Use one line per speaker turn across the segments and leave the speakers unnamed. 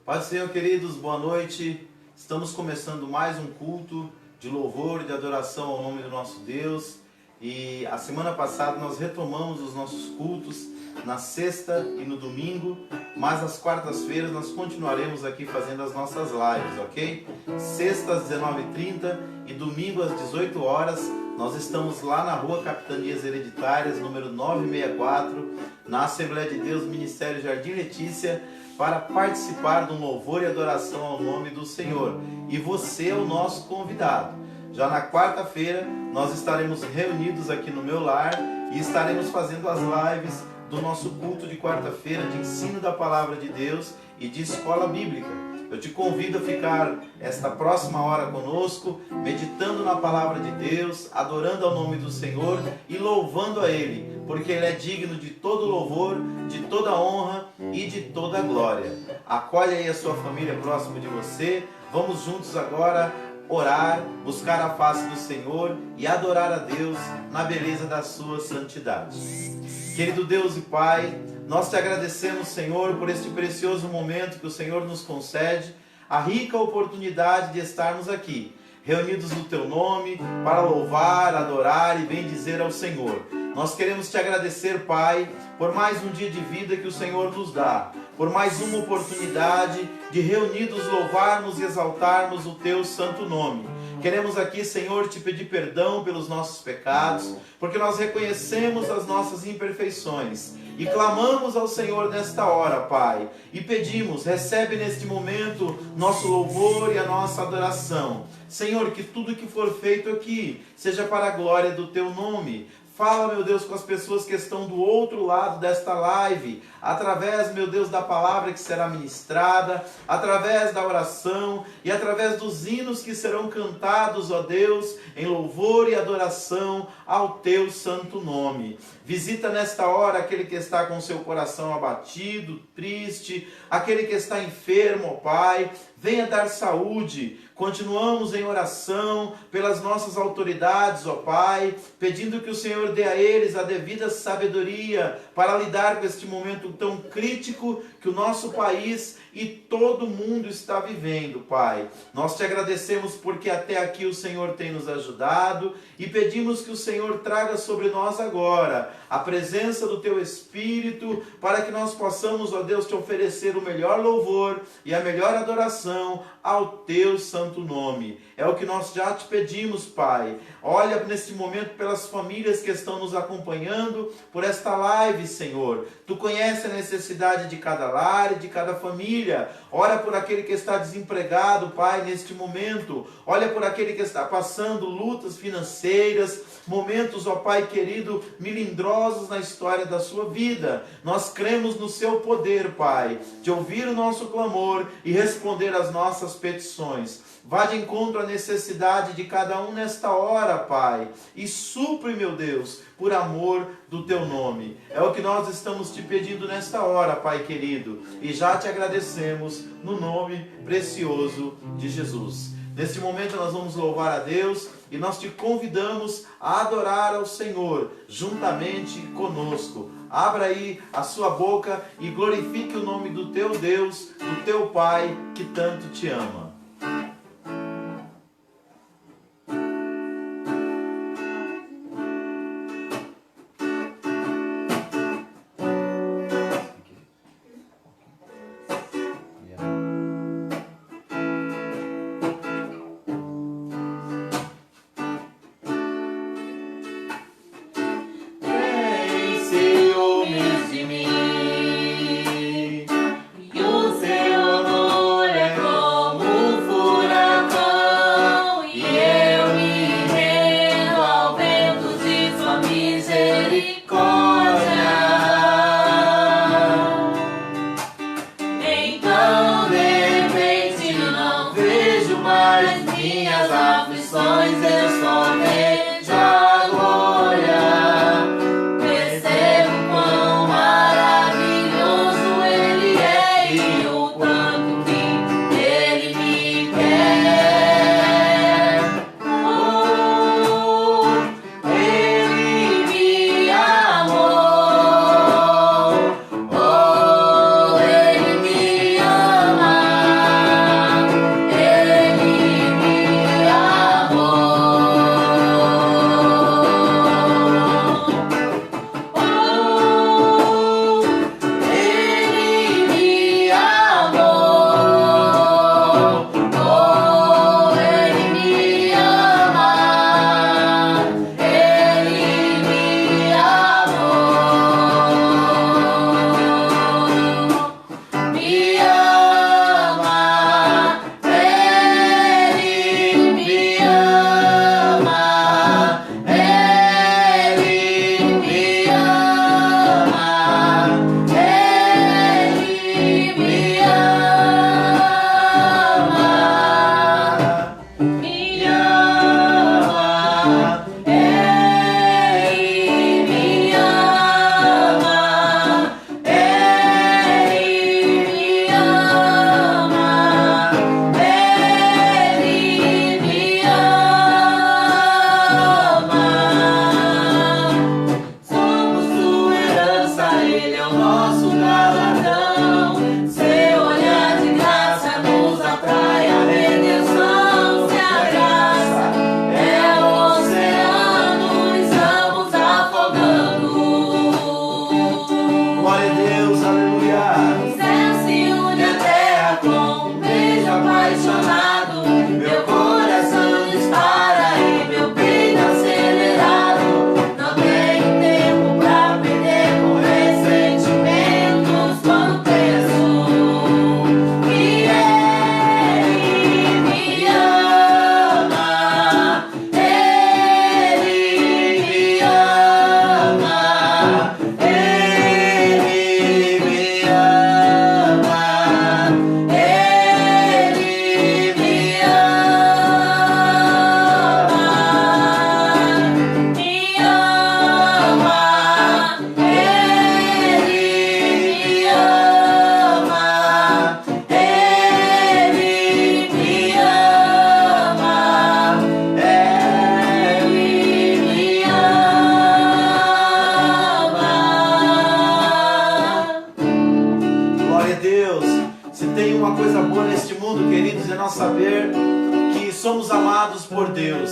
Paz do Senhor, queridos, boa noite. Estamos começando mais um culto de louvor e de adoração ao nome do nosso Deus. E a semana passada nós retomamos os nossos cultos na sexta e no domingo, mas às quartas-feiras nós continuaremos aqui fazendo as nossas lives, ok? Sexta às 19h30 e domingo às 18 horas. Nós estamos lá na Rua Capitanias Hereditárias, número 964, na Assembleia de Deus, Ministério Jardim Letícia, para participar de um louvor e adoração ao nome do Senhor. E você é o nosso convidado. Já na quarta-feira nós estaremos reunidos aqui no meu lar e estaremos fazendo as lives do nosso culto de quarta-feira de ensino da Palavra de Deus e de escola bíblica. Eu te convido a ficar esta próxima hora conosco, meditando na Palavra de Deus, adorando ao nome do Senhor e louvando a Ele, porque Ele é digno de todo louvor, de toda honra e de toda glória. Acolhe aí a sua família próximo de você. Vamos juntos agora orar, buscar a face do Senhor e adorar a Deus na beleza da sua santidade. Querido Deus e Pai, nós te agradecemos, Senhor, por este precioso momento que o Senhor nos concede, a rica oportunidade de estarmos aqui, reunidos no Teu nome, para louvar, adorar e bendizer ao Senhor. Nós queremos te agradecer, Pai, por mais um dia de vida que o Senhor nos dá, por mais uma oportunidade de reunidos louvarmos e exaltarmos o Teu santo nome. Queremos aqui, Senhor, te pedir perdão pelos nossos pecados, porque nós reconhecemos as nossas imperfeições e clamamos ao Senhor nesta hora, Pai, e pedimos, recebe neste momento nosso louvor e a nossa adoração. Senhor, que tudo que for feito aqui seja para a glória do Teu nome. Fala, meu Deus, com as pessoas que estão do outro lado desta live, através, meu Deus, da palavra que será ministrada, através da oração e através dos hinos que serão cantados, ó Deus, em louvor e adoração ao Teu santo nome. Visita nesta hora aquele que está com seu coração abatido, triste, aquele que está enfermo, ó Pai, venha dar saúde. Continuamos em oração pelas nossas autoridades, ó Pai, pedindo que o Senhor dê a eles a devida sabedoria para lidar com este momento tão crítico que o nosso país e todo mundo está vivendo, Pai. Nós te agradecemos porque até aqui o Senhor tem nos ajudado e pedimos que o Senhor traga sobre nós agora a presença do Teu Espírito para que nós possamos, ó Deus, te oferecer o melhor louvor e a melhor adoração ao Teu santo nome. É o que nós já te pedimos, Pai. Olha neste momento pelas famílias que estão nos acompanhando por esta live, Senhor. Tu conheces a necessidade de cada lar e de cada família. Ora por aquele que está desempregado, Pai, neste momento. Olha por aquele que está passando lutas financeiras, momentos, ó Pai querido, melindrosos na história da sua vida. Nós cremos no Seu poder, Pai, de ouvir o nosso clamor e responder às nossas petições. Vá de encontro à necessidade de cada um nesta hora, Pai, e supre, meu Deus, por amor do Teu nome. É o que nós estamos te pedindo nesta hora, Pai querido, e já te agradecemos no nome precioso de Jesus. Neste momento nós vamos louvar a Deus e nós te convidamos a adorar ao Senhor juntamente conosco. Abra aí a sua boca e glorifique o nome do Teu Deus, do Teu Pai que tanto te ama.
E o seu amor é como
Deus. Se tem uma coisa boa neste mundo, queridos, é nós saber que somos amados por Deus.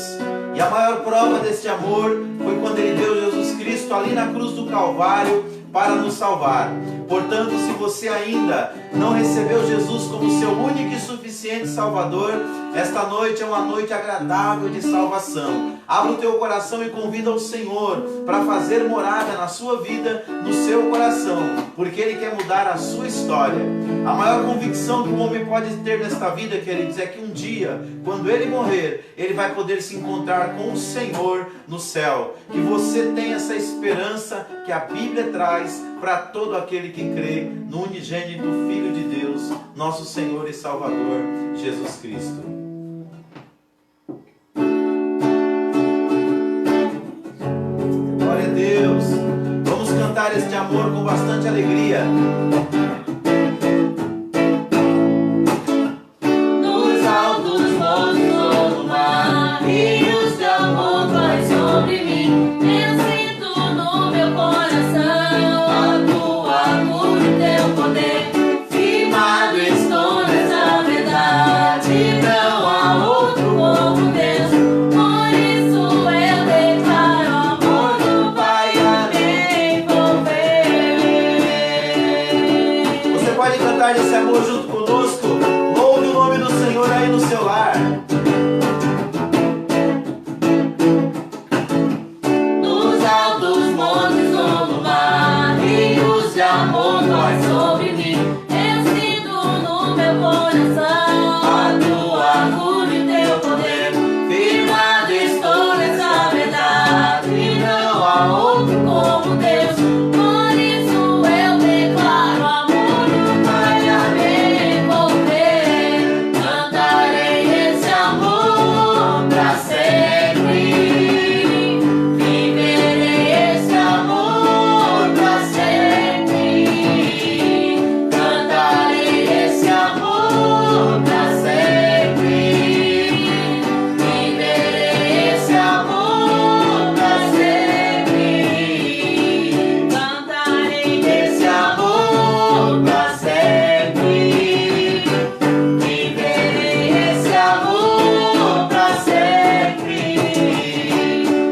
E a maior prova deste amor foi quando Ele deu Jesus Cristo ali na cruz do Calvário para nos salvar. Portanto, se você ainda não recebeu Jesus como seu único e suficiente Salvador, esta noite é uma noite agradável de salvação. Abra o teu coração e convida o Senhor para fazer morada na sua vida, no seu coração, porque Ele quer mudar a sua história. A maior convicção que o homem pode ter nesta vida, queridos, é que um dia, quando ele morrer, ele vai poder se encontrar com o Senhor no céu. Que você tenha essa esperança que a Bíblia traz para todo aquele que crê no unigênito Filho de Deus, nosso Senhor e Salvador, Jesus Cristo. Glória a Deus. Vamos cantar este amor com bastante alegria.
Nos altos montes do mar, rios de amor vai sobre mim. Eu sinto no meu coração a tua cura e teu poder. Firmado estou nessa verdade, não há outro como Deus. Por isso eu declaro amor do Pai a me envolver.
Você pode cantar esse amor junto conosco? Louve o nome do Senhor aí no seu lar.
Nos altos montes ou no mar, rios de amor vai sobre mim. Eu sinto no meu coração a tua cura e teu poder. Firmado estou nessa verdade, não há outro como Deus. Por isso eu declaro amor do Pai a me envolver. Cantarei esse amor pra sempre. Viverei esse amor pra sempre. Cantarei esse amor pra sempre. Viverei esse amor pra sempre. Cantarei esse amor pra sempre. Viverei esse amor pra sempre.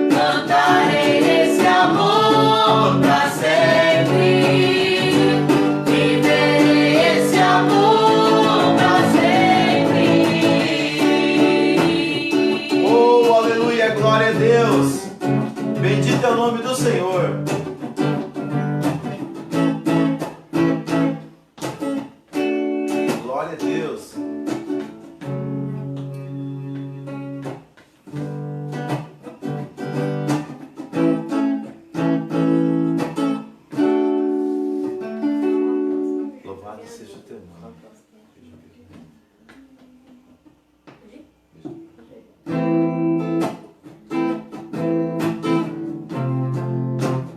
Cantarei esse amor pra sempre. Viverei esse amor pra sempre.
Oh, aleluia, glória a Deus. Bendito é o nome do Senhor. Glória a Deus. Louvado seja o teu nome.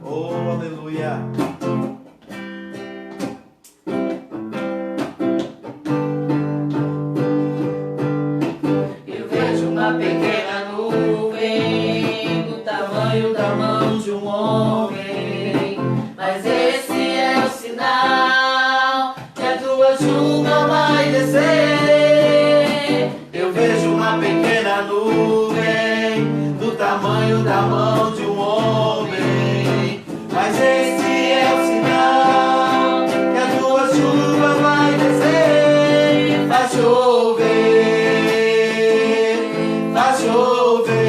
Oh, aleluia.
Eu vejo uma pequena nuvem do tamanho da mão de um homem, mas esse é o sinal que a tua chuva vai descer.
Eu vejo uma pequena nuvem do tamanho da mão de um homem, mas esse é o sinal que a tua chuva vai descer. Faz chover, faz chover.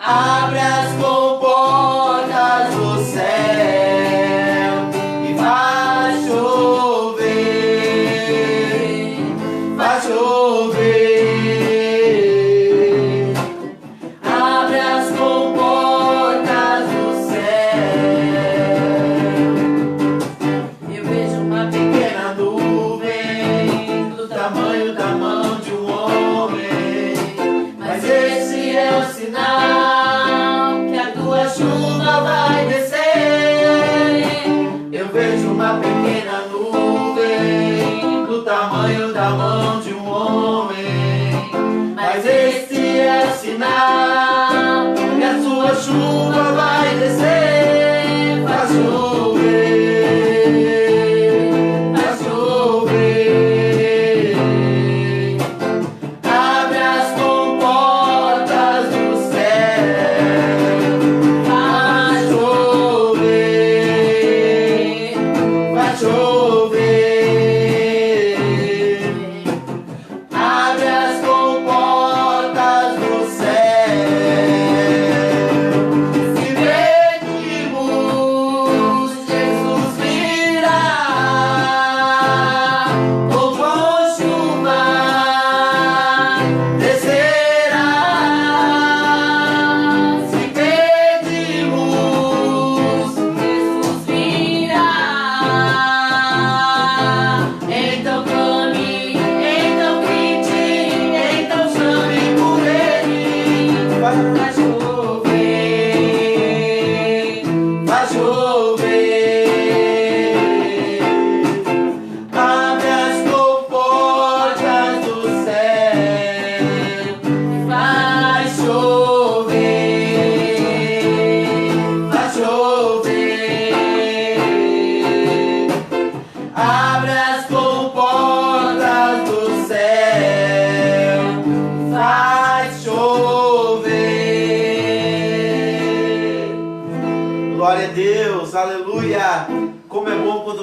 Abre as comportas do céu e faz chover, faz chover.
Abre as comportas do céu. Eu vejo uma pequena
Nuvem do tamanho da mão de um homem, mas esse é o
sinal que a tua chuva vai descer.
Eu vejo uma pequena nuvem do tamanho da mão de um homem, mas esse é o sinal que a sua chuva vai descer. Faz chover,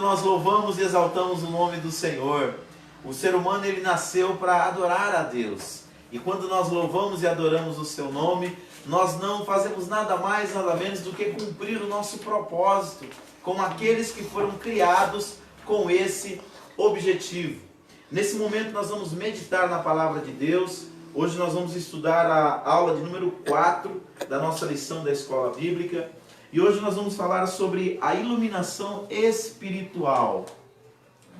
nós louvamos e exaltamos o nome do Senhor, o ser humano ele nasceu para adorar a Deus. E quando nós louvamos e adoramos o seu nome, nós não fazemos nada mais, nada menos do que cumprir o nosso propósito, como aqueles que foram criados com esse objetivo. Nesse momento nós vamos meditar na palavra de Deus. Hoje nós vamos estudar a aula de número 4 da nossa lição da Escola Bíblica. E hoje nós vamos falar sobre a iluminação espiritual.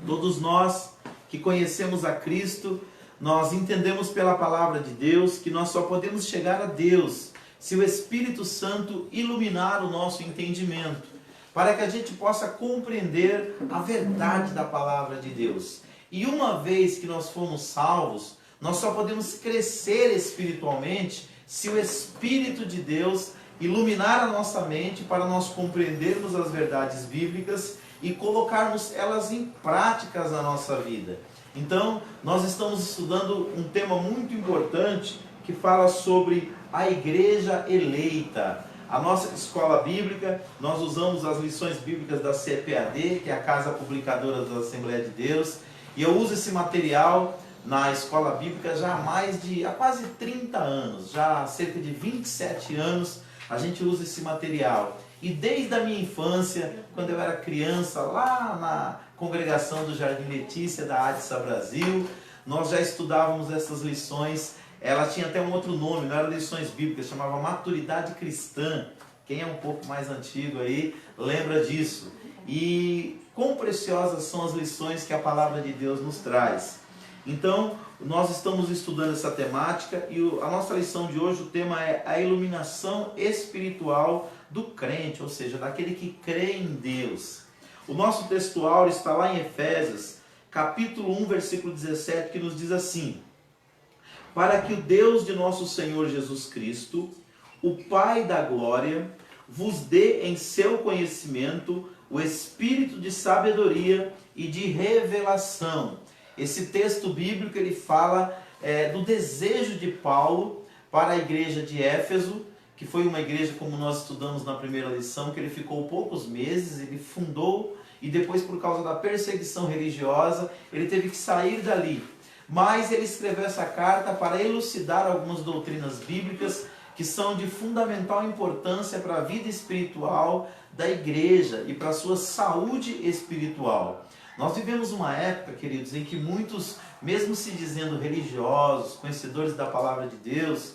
Todos nós que conhecemos a Cristo, nós entendemos pela palavra de Deus que nós só podemos chegar a Deus se o Espírito Santo iluminar o nosso entendimento, para que a gente possa compreender a verdade da palavra de Deus. E uma vez que nós fomos salvos, nós só podemos crescer espiritualmente se o Espírito de Deus iluminar a nossa mente para nós compreendermos as verdades bíblicas e colocarmos elas em práticas na nossa vida. Então, nós estamos estudando um tema muito importante que fala sobre a igreja eleita. A nossa escola bíblica, nós usamos as lições bíblicas da CPAD, que é a Casa Publicadora da Assembleia de Deus, e eu uso esse material na escola bíblica já há quase 30 anos, já há cerca de 27 anos a gente usa esse material. E desde a minha infância, quando eu era criança, lá na congregação do Jardim Letícia da ADSA Brasil, nós já estudávamos essas lições. Ela tinha até um outro nome, não era lições bíblicas, chamava Maturidade Cristã. Quem é um pouco mais antigo aí, lembra disso. E quão preciosas são as lições que a palavra de Deus nos traz. Então, nós estamos estudando essa temática e a nossa lição de hoje, o tema é a iluminação espiritual do crente, ou seja, daquele que crê em Deus. O nosso textual está lá em Efésios, capítulo 1, versículo 17, que nos diz assim: para que o Deus de nosso Senhor Jesus Cristo, o Pai da glória, vos dê em seu conhecimento o espírito de sabedoria e de revelação. Esse texto bíblico ele fala do desejo de Paulo para a igreja de Éfeso, que foi uma igreja, como nós estudamos na primeira lição, que ele ficou poucos meses, ele fundou e depois, por causa da perseguição religiosa, ele teve que sair dali. Mas ele escreveu essa carta para elucidar algumas doutrinas bíblicas que são de fundamental importância para a vida espiritual da igreja e para a sua saúde espiritual. Nós vivemos uma época, queridos, em que muitos, mesmo se dizendo religiosos, conhecedores da palavra de Deus,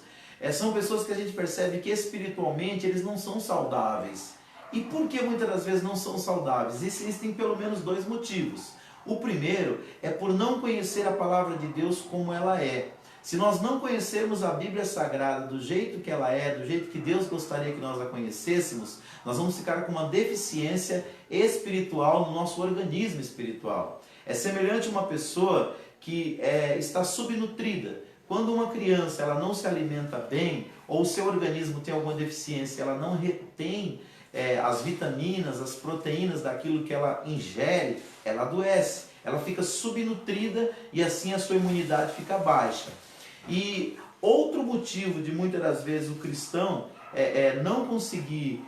são pessoas que a gente percebe que espiritualmente eles não são saudáveis. E por que muitas das vezes não são saudáveis? Existem pelo menos dois motivos. O primeiro é por não conhecer a palavra de Deus como ela é. Se nós não conhecermos a Bíblia Sagrada do jeito que ela é, do jeito que Deus gostaria que nós a conhecêssemos, nós vamos ficar com uma deficiência espiritual no nosso organismo espiritual. É semelhante a uma pessoa que está subnutrida. Quando uma criança ela não se alimenta bem, ou o seu organismo tem alguma deficiência, ela não retém as vitaminas, as proteínas daquilo que ela ingere, ela adoece, ela fica subnutrida e assim a sua imunidade fica baixa. E outro motivo de muitas das vezes o cristão não conseguir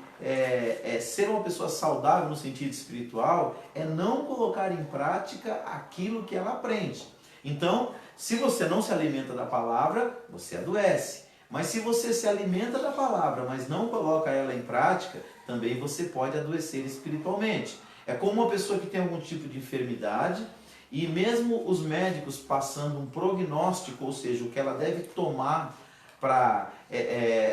ser uma pessoa saudável no sentido espiritual é não colocar em prática aquilo que ela aprende. Então, se você não se alimenta da palavra, você adoece. Mas se você se alimenta da palavra, mas não coloca ela em prática, também você pode adoecer espiritualmente. É como uma pessoa que tem algum tipo de enfermidade e mesmo os médicos passando um prognóstico, ou seja, o que ela deve tomar para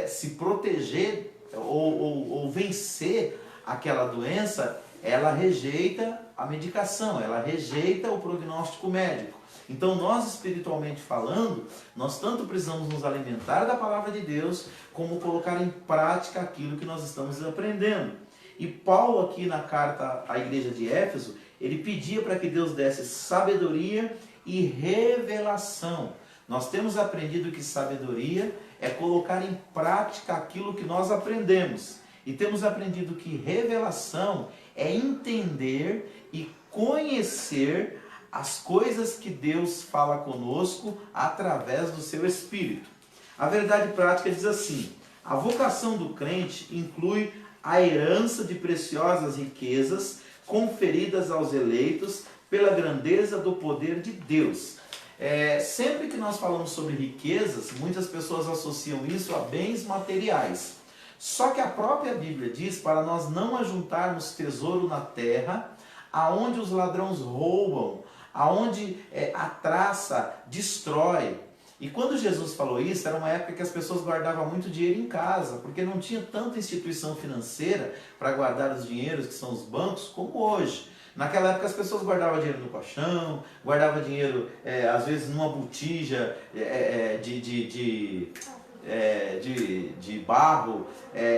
se proteger ou vencer aquela doença, ela rejeita a medicação, ela rejeita o prognóstico médico. Então nós, espiritualmente falando, nós tanto precisamos nos alimentar da palavra de Deus, como colocar em prática aquilo que nós estamos aprendendo. E Paulo aqui na carta à igreja de Éfeso, ele pedia para que Deus desse sabedoria e revelação. Nós temos aprendido que sabedoria é colocar em prática aquilo que nós aprendemos. E temos aprendido que revelação é entender e conhecer as coisas que Deus fala conosco através do seu Espírito. A verdade prática diz assim: a vocação do crente inclui a herança de preciosas riquezas conferidas aos eleitos pela grandeza do poder de Deus. Sempre que nós falamos sobre riquezas, muitas pessoas associam isso a bens materiais. Só que a própria Bíblia diz para nós não ajuntarmos tesouro na terra, aonde os ladrões roubam, aonde a traça destrói. E quando Jesus falou isso, era uma época que as pessoas guardavam muito dinheiro em casa, porque não tinha tanta instituição financeira para guardar os dinheiros, que são os bancos, como hoje. Naquela época as pessoas guardavam dinheiro no colchão, guardavam dinheiro, às vezes, numa botija de barro,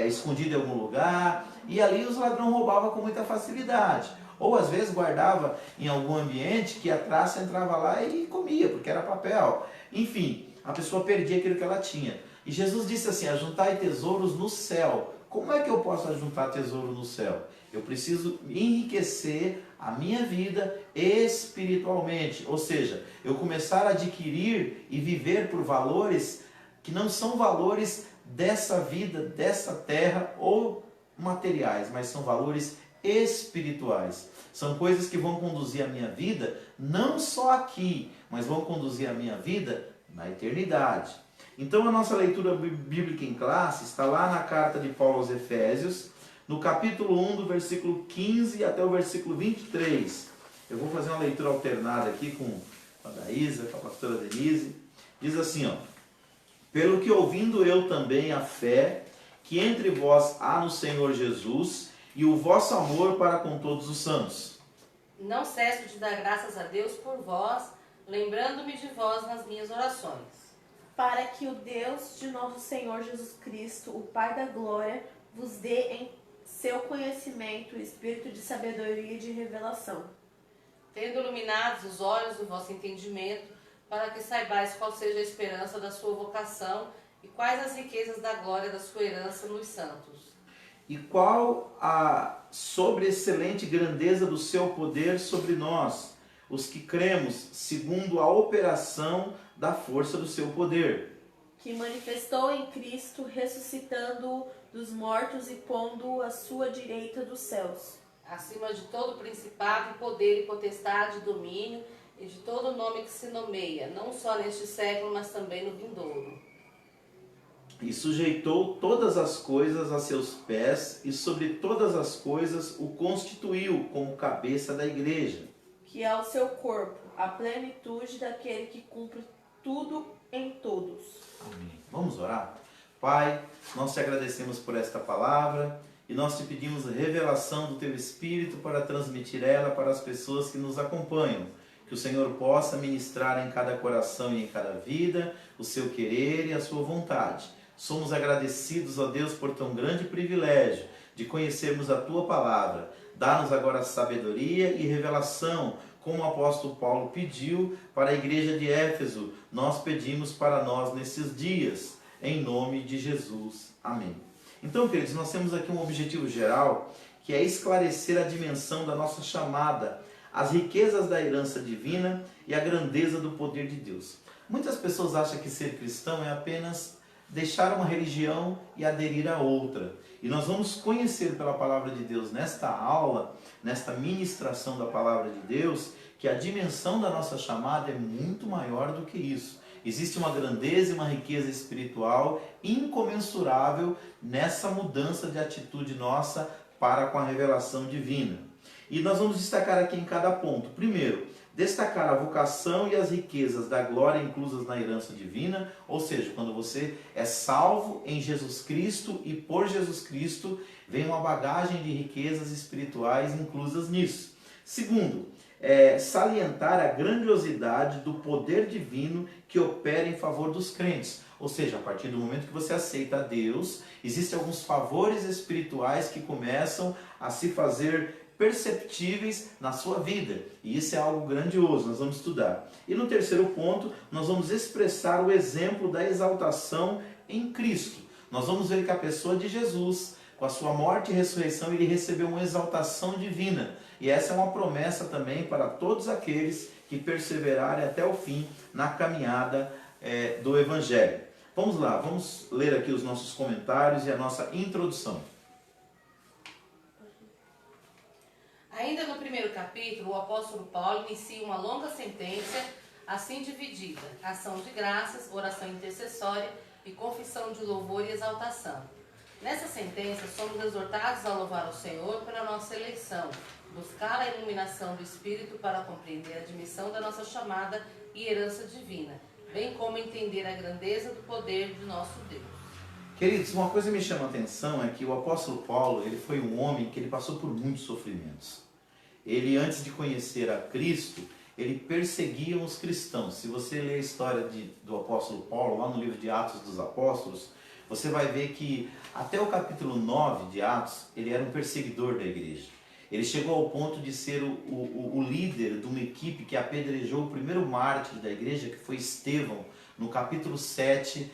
escondido em algum lugar, e ali os ladrões roubavam com muita facilidade. Ou às vezes guardava em algum ambiente que a traça entrava lá e comia, porque era papel. Enfim, a pessoa perdia aquilo que ela tinha. E Jesus disse assim: ajuntai tesouros no céu. Como é que eu posso ajuntar tesouro no céu? Eu preciso enriquecer a minha vida espiritualmente. Ou seja, eu começar a adquirir e viver por valores que não são valores dessa vida, dessa terra ou materiais, mas são valores espirituais. São coisas que vão conduzir a minha vida não só aqui, mas vão conduzir a minha vida na eternidade. Então a nossa leitura bíblica em classe está lá na carta de Paulo aos Efésios, no capítulo 1, do versículo 15 até o versículo 23. Eu vou fazer uma leitura alternada aqui com a Daísa, com a pastora Denise. Diz assim, ó: pelo que ouvindo eu também a fé que entre vós há no Senhor Jesus, e o vosso amor para com todos os santos.
Não cesso de dar graças a Deus por vós, lembrando-me de vós nas minhas orações.
Para que o Deus de nosso Senhor Jesus Cristo, o Pai da glória, vos dê em seu conhecimento o espírito de sabedoria e de revelação.
Tendo iluminados os olhos do vosso entendimento, para que saibais qual seja a esperança da sua vocação e quais as riquezas da glória da sua herança nos santos.
E qual a sobreexcelente grandeza do seu poder sobre nós, os que cremos, segundo a operação da força do seu poder.
Que manifestou em Cristo, ressuscitando-o dos mortos e pondo-o à sua direita dos céus.
Acima de todo principado, e poder e potestade, domínio, e de todo nome que se nomeia, não só neste século, mas também no vindouro.
E sujeitou todas as coisas a seus pés, e sobre todas as coisas o constituiu como cabeça da igreja.
Que é o seu corpo, a plenitude daquele que cumpre tudo em todos.
Amém. Vamos orar? Pai, nós te agradecemos por esta palavra e nós te pedimos revelação do teu Espírito para transmitir ela para as pessoas que nos acompanham. Que o Senhor possa ministrar em cada coração e em cada vida o seu querer e a sua vontade. Somos agradecidos a Deus por tão grande privilégio de conhecermos a tua palavra. Dá-nos agora sabedoria e revelação, como o apóstolo Paulo pediu para a igreja de Éfeso. Nós pedimos para nós nesses dias, em nome de Jesus. Amém. Então, queridos, nós temos aqui um objetivo geral, que é esclarecer a dimensão da nossa chamada, as riquezas da herança divina e a grandeza do poder de Deus. Muitas pessoas acham que ser cristão é apenas deixar uma religião e aderir a outra. E nós vamos conhecer pela palavra de Deus nesta aula, nesta ministração da palavra de Deus, que a dimensão da nossa chamada é muito maior do que isso. Existe uma grandeza e uma riqueza espiritual incomensurável nessa mudança de atitude nossa para com a revelação divina. E nós vamos destacar aqui em cada ponto. Primeiro, destacar a vocação e as riquezas da glória inclusas na herança divina, ou seja, quando você é salvo em Jesus Cristo e por Jesus Cristo, vem uma bagagem de riquezas espirituais inclusas nisso. Segundo, salientar a grandiosidade do poder divino que opera em favor dos crentes. Ou seja, a partir do momento que você aceita a Deus, existem alguns favores espirituais que começam a se fazer perceptíveis na sua vida. E isso é algo grandioso, nós vamos estudar. E no terceiro ponto, nós vamos expressar o exemplo da exaltação em Cristo. Nós vamos ver que a pessoa de Jesus, com a sua morte e ressurreição, ele recebeu uma exaltação divina. E essa é uma promessa também para todos aqueles que perseverarem até o fim na caminhada do Evangelho. Vamos lá, vamos ler aqui os nossos comentários e a nossa introdução.
Ainda no primeiro capítulo, o apóstolo Paulo inicia uma longa sentença assim dividida: ação de graças, oração intercessória e confissão de louvor e exaltação. Nessa sentença, somos exortados a louvar o Senhor pela nossa eleição, buscar a iluminação do Espírito para compreender a dimensão da nossa chamada e herança divina, bem como entender a grandeza do poder de nosso Deus.
Queridos, uma coisa que me chama a atenção é que o apóstolo Paulo, ele foi um homem que ele passou por muitos sofrimentos. Ele, antes de conhecer a Cristo, ele perseguia os cristãos. Se você ler a história do apóstolo Paulo, lá no livro de Atos dos Apóstolos, você vai ver que até o capítulo 9 de Atos, ele era um perseguidor da igreja. Ele chegou ao ponto de ser o líder de uma equipe que apedrejou o primeiro mártir da igreja, que foi Estevão, no capítulo 7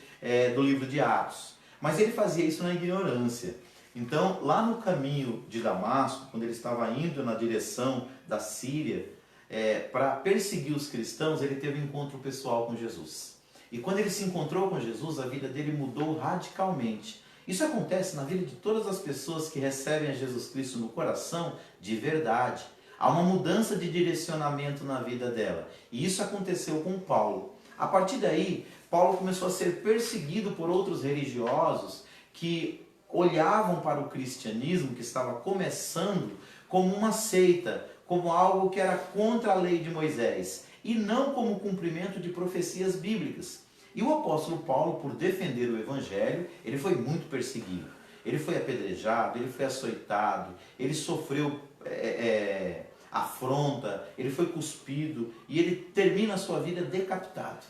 do livro de Atos. Mas ele fazia isso na ignorância. Então, lá no caminho de Damasco, quando ele estava indo na direção da Síria, para perseguir os cristãos, ele teve um encontro pessoal com Jesus. E quando ele se encontrou com Jesus, a vida dele mudou radicalmente. Isso acontece na vida de todas as pessoas que recebem a Jesus Cristo no coração de verdade. Há uma mudança de direcionamento na vida dela. E isso aconteceu com Paulo. A partir daí, Paulo começou a ser perseguido por outros religiosos que olhavam para o cristianismo, que estava começando, como uma seita, como algo que era contra a lei de Moisés, e não como cumprimento de profecias bíblicas. E o apóstolo Paulo, por defender o evangelho, ele foi muito perseguido. Ele foi apedrejado, ele foi açoitado, ele sofreu afronta, ele foi cuspido e ele termina a sua vida decapitado.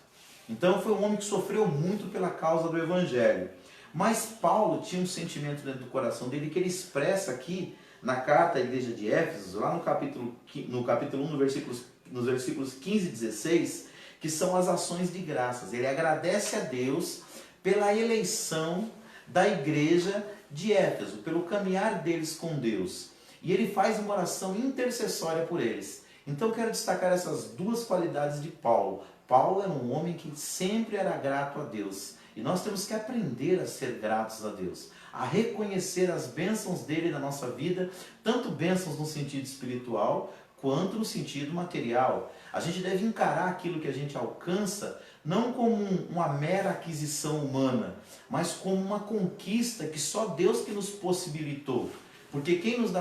Então foi um homem que sofreu muito pela causa do evangelho. Mas Paulo tinha um sentimento dentro do coração dele que ele expressa aqui na carta à igreja de Éfeso, lá no capítulo 1, nos versículos 15 e 16, que são as ações de graças. Ele agradece a Deus pela eleição da igreja de Éfeso, pelo caminhar deles com Deus. E ele faz uma oração intercessória por eles. Então eu quero destacar essas duas qualidades de Paulo. Paulo era um homem que sempre era grato a Deus. E nós temos que aprender a ser gratos a Deus, a reconhecer as bênçãos dele na nossa vida, tanto bênçãos no sentido espiritual, quanto no sentido material. A gente deve encarar aquilo que a gente alcança não como uma mera aquisição humana, mas como uma conquista que só Deus que nos possibilitou. Porque quem nos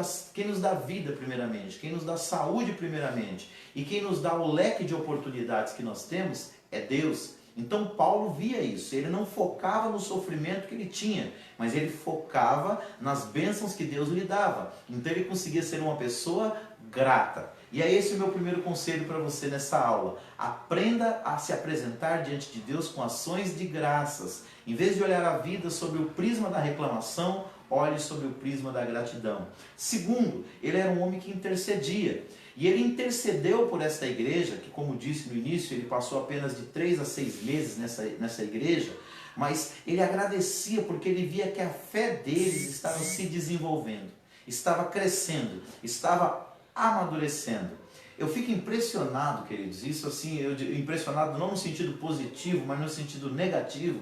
dá vida primeiramente, quem nos dá saúde primeiramente, e quem nos dá o leque de oportunidades que nós temos é Deus. Então Paulo via isso, ele não focava no sofrimento que ele tinha, mas ele focava nas bênçãos que Deus lhe dava. Então ele conseguia ser uma pessoa grata. E é esse o meu primeiro conselho para você nessa aula. Aprenda a se apresentar diante de Deus com ações de graças. Em vez de olhar a vida sobre o prisma da reclamação, olhe sobre o prisma da gratidão. Segundo, ele era um homem que intercedia. E ele intercedeu por esta igreja, que como disse no início, ele passou apenas de 3 a 6 meses nessa igreja, mas ele agradecia porque ele via que a fé deles estava se desenvolvendo, estava crescendo, estava amadurecendo. Eu fico impressionado, queridos, isso assim, impressionado não no sentido positivo, mas no sentido negativo,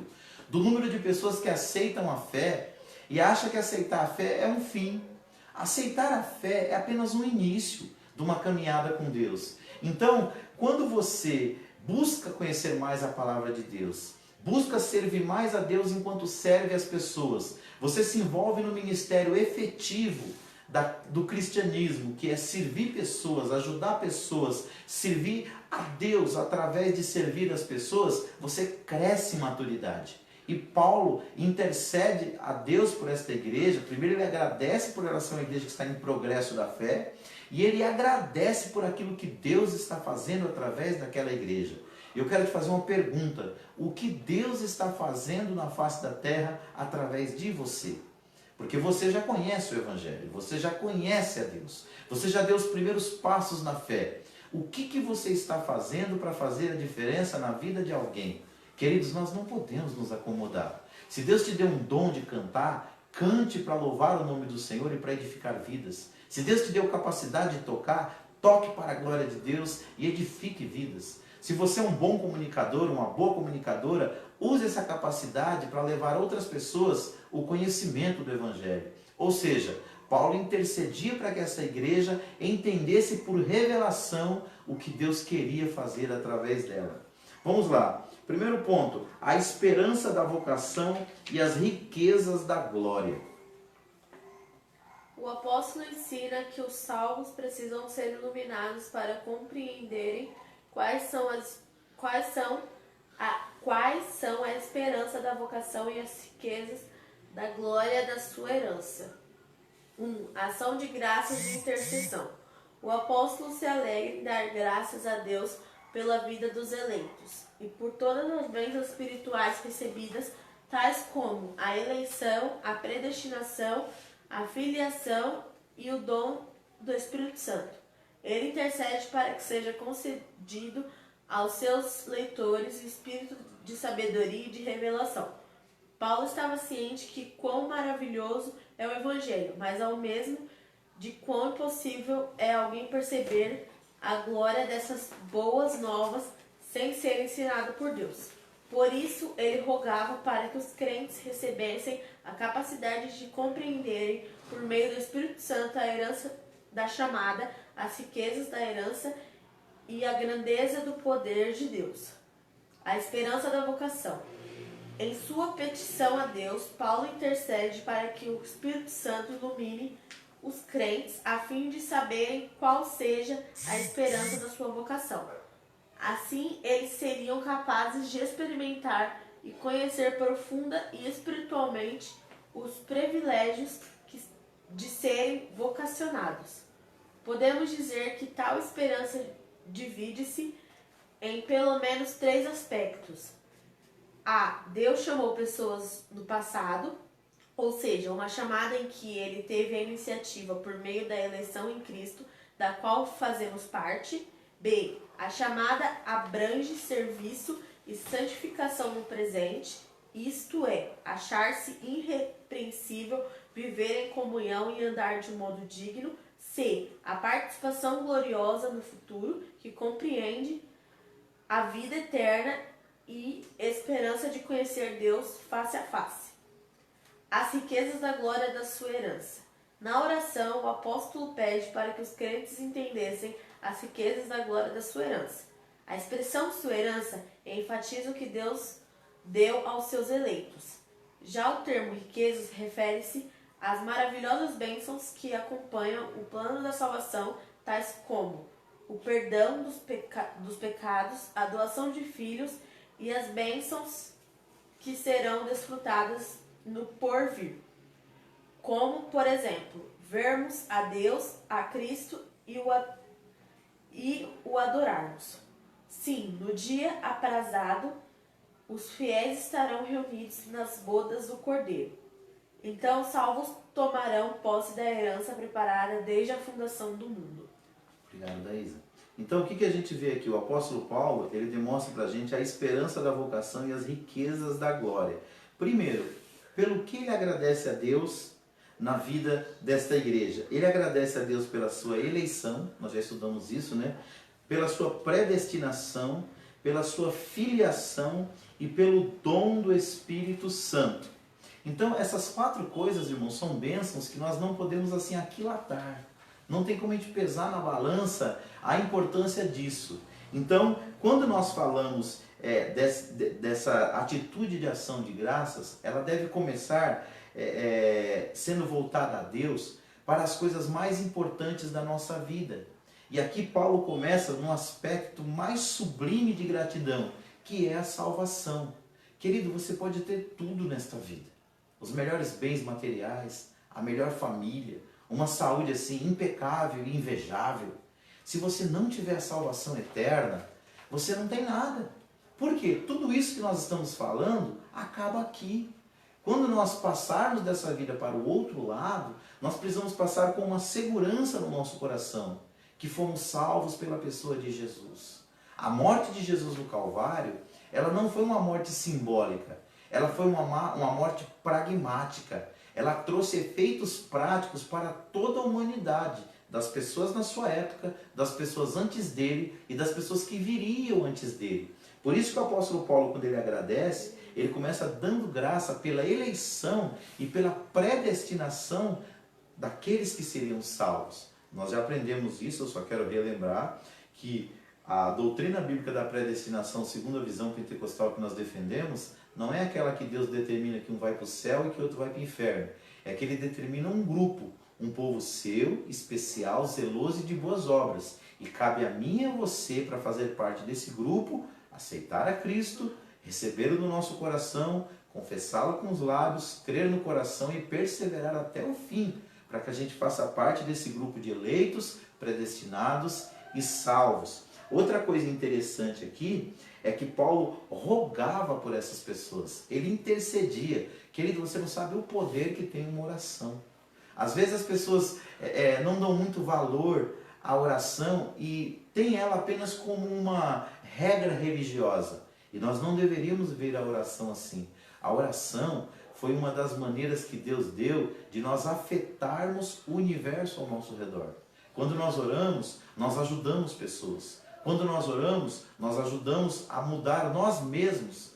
do número de pessoas que aceitam a fé e acham que aceitar a fé é um fim. Aceitar a fé é apenas um início de uma caminhada com Deus. Então, quando você busca conhecer mais a palavra de Deus, busca servir mais a Deus enquanto serve as pessoas, você se envolve no ministério efetivo do cristianismo, que é servir pessoas, ajudar pessoas, servir a Deus através de servir as pessoas, você cresce em maturidade. E Paulo intercede a Deus por esta igreja. Primeiro ele agradece por ela ser uma igreja que está em progresso da fé, e ele agradece por aquilo que Deus está fazendo através daquela igreja. Eu quero te fazer uma pergunta: o que Deus está fazendo na face da terra através de você? Porque você já conhece o Evangelho, você já conhece a Deus, você já deu os primeiros passos na fé. O que você está fazendo para fazer a diferença na vida de alguém? Queridos, nós não podemos nos acomodar. Se Deus te deu um dom de cantar, cante para louvar o nome do Senhor e para edificar vidas. Se Deus te deu capacidade de tocar, toque para a glória de Deus e edifique vidas. Se você é um bom comunicador, uma boa comunicadora, use essa capacidade para levar outras pessoas o conhecimento do Evangelho. Ou seja, Paulo intercedia para que essa igreja entendesse por revelação o que Deus queria fazer através dela. Vamos lá. Primeiro ponto, a esperança da vocação e as riquezas da glória.
O apóstolo ensina que os salvos precisam ser iluminados para compreenderem quais são a esperança da vocação e as riquezas da glória da sua herança. 1. Ação de graças e intercessão. O apóstolo se alegra em dar graças a Deus pela vida dos eleitos e por todas as bênçãos espirituais recebidas, tais como a eleição, a predestinação, a filiação e o dom do Espírito Santo. Ele intercede para que seja concedido aos seus leitores o espírito de sabedoria e de revelação. Paulo estava ciente que quão maravilhoso é o Evangelho, mas ao mesmo de quão impossível é alguém perceber a glória dessas boas novas sem ser ensinado por Deus. Por isso, ele rogava para que os crentes recebessem a capacidade de compreenderem, por meio do Espírito Santo, a herança da chamada, as riquezas da herança e a grandeza do poder de Deus. A esperança da vocação. Em sua petição a Deus, Paulo intercede para que o Espírito Santo ilumine os crentes a fim de saberem qual seja a esperança da sua vocação. Assim, eles seriam capazes de experimentar e conhecer profunda e espiritualmente os privilégios de serem vocacionados. Podemos dizer que tal esperança divide-se em pelo menos 3 aspectos. A. Deus chamou pessoas no passado, ou seja, uma chamada em que ele teve a iniciativa por meio da eleição em Cristo, da qual fazemos parte. B. A chamada abrange serviço e santificação no presente, isto é, achar-se irrepreensível, viver em comunhão e andar de modo digno. C. A participação gloriosa no futuro, que compreende a vida eterna e esperança de conhecer Deus face a face. As riquezas da glória da sua herança. Na oração, o apóstolo pede para que os crentes entendessem as riquezas da glória da sua herança. A expressão sua herança enfatiza o que Deus deu aos seus eleitos. Já o termo riquezas refere-se às maravilhosas bênçãos que acompanham o plano da salvação, tais como o perdão dos pecados, a doação de filhos e as bênçãos que serão desfrutadas no porvir. Como, por exemplo, vermos a Deus, a Cristo e o adorarmos. Sim, no dia aprazado, os fiéis estarão reunidos nas bodas do Cordeiro. Então, os salvos tomarão posse da herança preparada desde a fundação do mundo.
Obrigado, Daísa. Então, o que a gente vê aqui? O apóstolo Paulo, ele demonstra para a gente a esperança da vocação e as riquezas da glória. Primeiro, pelo que ele agradece a Deus na vida desta igreja. Ele agradece a Deus pela sua eleição, nós já estudamos isso, né? Pela sua predestinação, pela sua filiação e pelo dom do Espírito Santo. Então, essas 4 coisas, irmãos, são bênçãos que nós não podemos assim aquilatar. Não tem como a gente pesar na balança a importância disso. Então, quando nós falamos dessa atitude de ação de graças, ela deve começar sendo voltada a Deus para as coisas mais importantes da nossa vida. E aqui Paulo começa num aspecto mais sublime de gratidão, que é a salvação. Querido, você pode ter tudo nesta vida. Os melhores bens materiais, a melhor família, uma saúde assim impecável e invejável. Se você não tiver a salvação eterna, você não tem nada. Por quê? Tudo isso que nós estamos falando acaba aqui. Quando nós passarmos dessa vida para o outro lado, nós precisamos passar com uma segurança no nosso coração, que fomos salvos pela pessoa de Jesus. A morte de Jesus no Calvário, ela não foi uma morte simbólica, ela foi uma morte pragmática. Ela trouxe efeitos práticos para toda a humanidade, das pessoas na sua época, das pessoas antes dele e das pessoas que viriam antes dele. Por isso que o apóstolo Paulo, quando ele agradece, ele começa dando graça pela eleição e pela predestinação daqueles que seriam salvos. Nós já aprendemos isso, eu só quero relembrar que a doutrina bíblica da predestinação, segundo a visão pentecostal que nós defendemos, não é aquela que Deus determina que um vai para o céu e que outro vai para o inferno. É que Ele determina um grupo, um povo seu, especial, zeloso e de boas obras. E cabe a mim e a você, para fazer parte desse grupo, aceitar a Cristo, recebê-lo no nosso coração, confessá-lo com os lábios, crer no coração e perseverar até o fim, para que a gente faça parte desse grupo de eleitos, predestinados e salvos. Outra coisa interessante aqui é que Paulo rogava por essas pessoas, ele intercedia. Querido, você não sabe o poder que tem uma oração. Às vezes as pessoas não dão muito valor à oração e têm ela apenas como uma regra religiosa. E nós não deveríamos ver a oração assim. A oração foi uma das maneiras que Deus deu de nós afetarmos o universo ao nosso redor. Quando nós oramos, nós ajudamos pessoas. Quando nós oramos, nós ajudamos a mudar nós mesmos.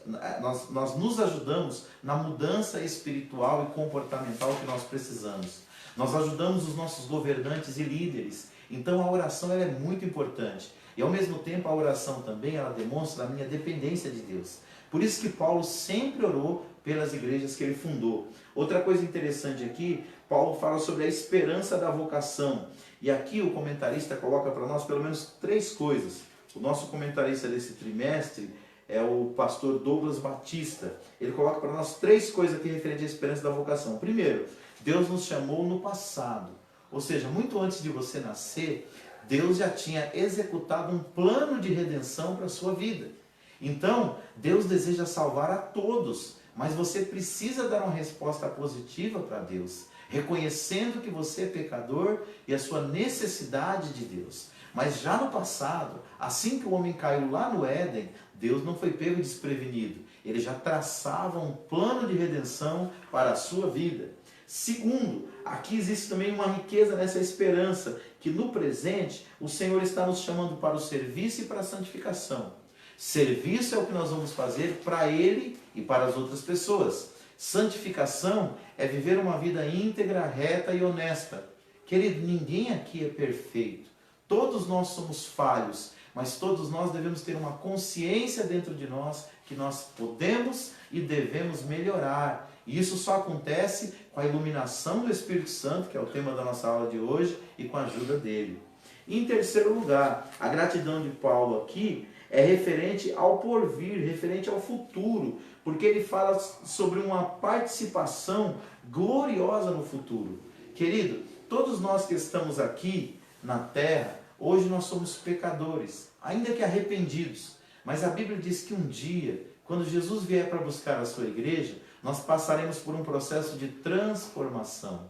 Nós nos ajudamos na mudança espiritual e comportamental que nós precisamos. Nós ajudamos os nossos governantes e líderes. Então a oração ela é muito importante. E ao mesmo tempo a oração também ela demonstra a minha dependência de Deus. Por isso que Paulo sempre orou pelas igrejas que ele fundou. Outra coisa interessante aqui, Paulo fala sobre a esperança da vocação. E aqui o comentarista coloca para nós pelo menos 3 coisas. O nosso comentarista desse trimestre é o pastor Douglas Batista. Ele coloca para nós 3 coisas aqui referente à esperança da vocação. Primeiro, Deus nos chamou no passado. Ou seja, muito antes de você nascer, Deus já tinha executado um plano de redenção para a sua vida. Então, Deus deseja salvar a todos, mas você precisa dar uma resposta positiva para Deus, reconhecendo que você é pecador e a sua necessidade de Deus. Mas já no passado, assim que o homem caiu lá no Éden, Deus não foi pego desprevenido. Ele já traçava um plano de redenção para a sua vida. Segundo, aqui existe também uma riqueza nessa esperança, que no presente o Senhor está nos chamando para o serviço e para a santificação. Serviço é o que nós vamos fazer para Ele e para as outras pessoas. Santificação é viver uma vida íntegra, reta e honesta. Querido, ninguém aqui é perfeito. Todos nós somos falhos, mas todos nós devemos ter uma consciência dentro de nós que nós podemos e devemos melhorar. E isso só acontece com a iluminação do Espírito Santo, que é o tema da nossa aula de hoje, e com a ajuda dele. E em terceiro lugar, a gratidão de Paulo aqui é referente ao porvir, referente ao futuro, porque ele fala sobre uma participação gloriosa no futuro. Querido, todos nós que estamos aqui na terra, hoje nós somos pecadores, ainda que arrependidos, mas a Bíblia diz que um dia, quando Jesus vier para buscar a sua igreja, nós passaremos por um processo de transformação.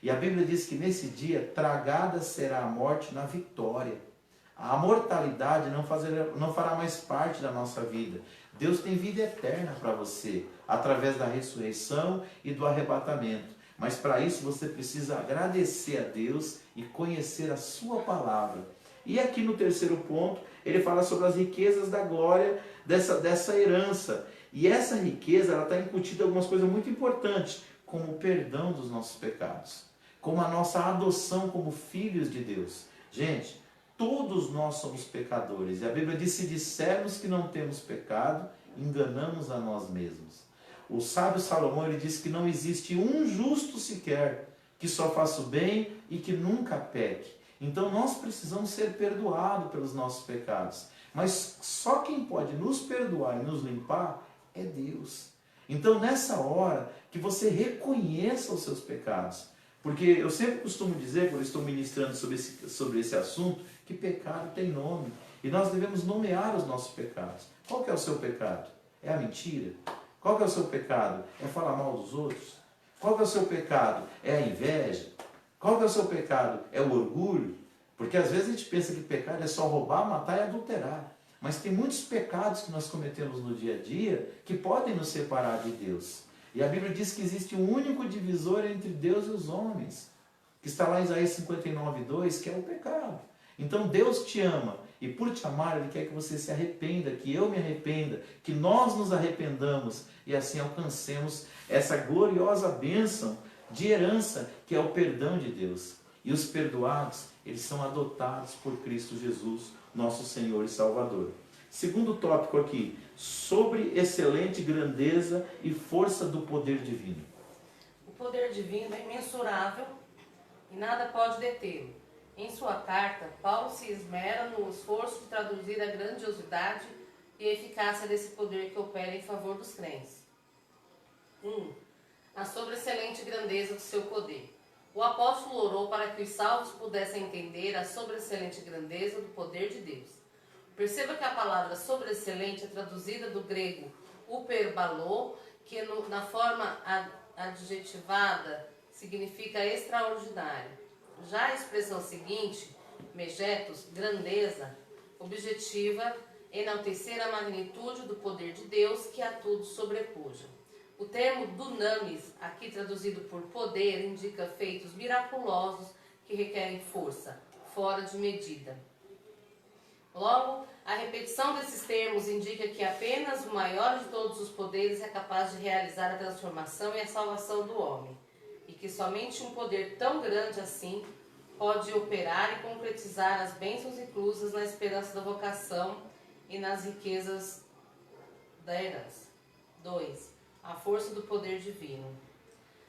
E a Bíblia diz que nesse dia, tragada será a morte na vitória. A mortalidade não fará mais parte da nossa vida. Deus tem vida eterna para você, através da ressurreição e do arrebatamento. Mas para isso você precisa agradecer a Deus e conhecer a sua palavra. E aqui no terceiro ponto, ele fala sobre as riquezas da glória dessa herança. E essa riqueza está incutida em algumas coisas muito importantes, como o perdão dos nossos pecados, como a nossa adoção como filhos de Deus. Gente, todos nós somos pecadores. E a Bíblia diz, se dissermos que não temos pecado, enganamos a nós mesmos. O sábio Salomão ele diz que não existe um justo sequer, que só faça o bem e que nunca peque. Então nós precisamos ser perdoados pelos nossos pecados. Mas só quem pode nos perdoar e nos limpar é Deus. Então nessa hora que você reconheça os seus pecados. Porque eu sempre costumo dizer, quando estou ministrando sobre esse assunto, que pecado tem nome. E nós devemos nomear os nossos pecados. Qual que é o seu pecado? É a mentira? Qual que é o seu pecado? É falar mal dos outros? Qual que é o seu pecado? É a inveja? Qual que é o seu pecado? É o orgulho? Porque às vezes a gente pensa que pecado é só roubar, matar e adulterar. Mas tem muitos pecados que nós cometemos no dia a dia que podem nos separar de Deus. E a Bíblia diz que existe um único divisor entre Deus e os homens, que está lá em Isaías 59:2, que é o pecado. Então Deus te ama, e por te amar Ele quer que você se arrependa, que eu me arrependa, que nós nos arrependamos, e assim alcancemos essa gloriosa bênção de herança, que é o perdão de Deus. E os perdoados, eles são adotados por Cristo Jesus, nosso Senhor e Salvador. Segundo tópico aqui, sobre excelente grandeza e força do poder divino.
O poder divino é imensurável e nada pode detê-lo. Em sua carta, Paulo se esmera no esforço de traduzir a grandiosidade e a eficácia desse poder que opera em favor dos crentes. 1. A sobreexcelente grandeza do seu poder. O apóstolo orou para que os salvos pudessem entender a sobreexcelente grandeza do poder de Deus. Perceba que a palavra sobreexcelente é traduzida do grego uperbalô, que na forma adjetivada significa extraordinário. Já a expressão seguinte, megetos, grandeza, objetiva, enaltecer a magnitude do poder de Deus que a tudo sobrepuja. O termo dunamis, aqui traduzido por poder, indica feitos miraculosos que requerem força, fora de medida. Logo, a repetição desses termos indica que apenas o maior de todos os poderes é capaz de realizar a transformação e a salvação do homem, e que somente um poder tão grande assim pode operar e concretizar as bênçãos inclusas na esperança da vocação e nas riquezas da herança. 2. A força do poder divino.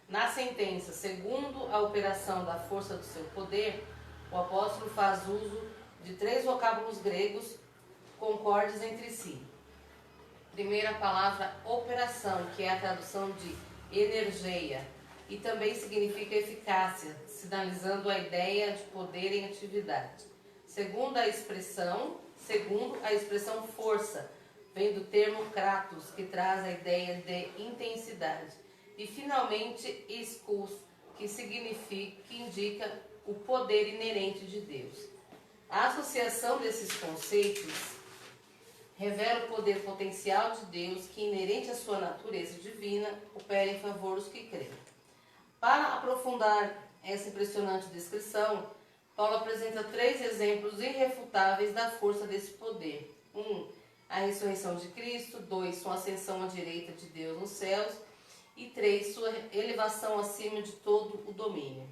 Na sentença, segundo a operação da força do seu poder, o apóstolo faz uso de 3 vocábulos gregos concordes entre si. Primeira palavra, operação, que é a tradução de energia, e também significa eficácia, sinalizando a ideia de poder em atividade. Segundo a expressão força, vem do termo kratos, que traz a ideia de intensidade. E finalmente, ischus, que indica o poder inerente de Deus. A associação desses conceitos revela o poder potencial de Deus que, inerente à sua natureza divina, opera em favor dos que creem. Para aprofundar essa impressionante descrição, Paulo apresenta 3 exemplos irrefutáveis da força desse poder. 1. A ressurreição de Cristo. 2. Sua ascensão à direita de Deus nos céus. E 3. Sua elevação acima de todo o domínio.